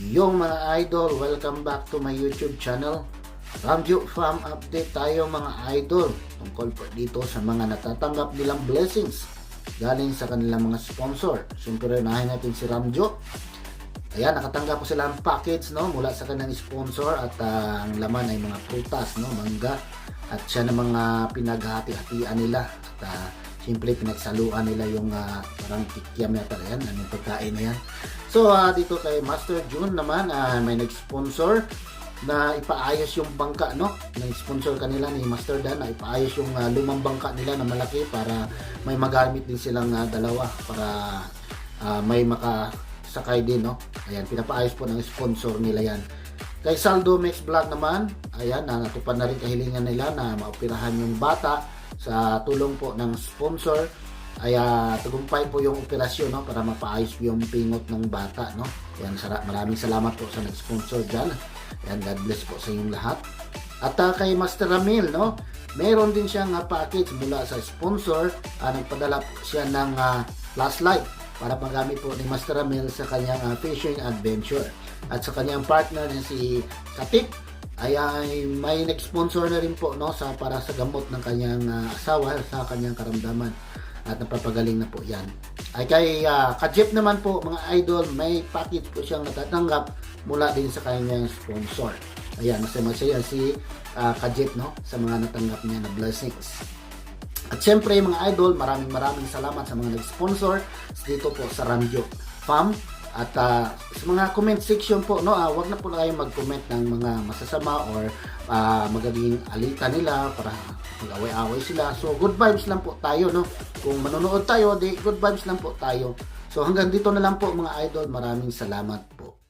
Yung mga idol, welcome back to my YouTube channel. Ramjo Fam update tayo mga idol tungkol po dito sa mga natatanggap nilang blessings galing sa kanilang mga sponsor. Siyempre unahin natin si Ramjo. Ayan, nakatanggap po sila ng package mula sa kanilang sponsor at ang laman ay mga prutas, mangga at siya na mga pinaghati-hatian nila at siyempre pinagsaluan nila yung parang kikiam yata yan, anong pagkain na yan. So dito kay Master June naman may nag-sponsor na ipaayos yung bangka, nag-sponsor kanila ni Master Dan na ipaayos yung lumang bangka nila na malaki para may magamit din silang dalawa para may makasakay din, Ayan, pinapaayos po ng sponsor nila yan. Kay Saldo Mix Vlog naman, ayan, natupad na rin kahilingan nila na maoperahan yung bata sa tulong po ng sponsor. Ay tagumpay po yung operasyon para mapaayos yung pingot ng bata, Ayan, maraming salamat po sa nag-sponsor dyan. Ayan, God bless po sa inyong lahat. At kay Master Ramil, meron din siyang package mula sa sponsor. Nagpadala siya ng flashlight para magamit po ni Master Ramil sa kanyang fishing adventure. At sa kanyang partner na si Katik ay may nag-sponsor na rin po para sa gamot ng kanyang asawa sa kanyang karamdaman at napapagaling na po yan. Ay kay Kajip naman po mga idol, may package po siyang natatanggap mula din sa kanyang sponsor. Ayan, masaya si Kajip sa mga natanggap niya na blessings. At syempre mga idol, maraming salamat sa mga nag-sponsor dito po sa Ramjo Fam. At sa mga comment section po, wag na po kayong mag-comment ng mga masasama or magaging alitan nila para mag-away-away sila. So good vibes lang po tayo, Kung manonood tayo, good vibes lang po tayo. So hanggang dito na lang po mga idol. Maraming salamat po.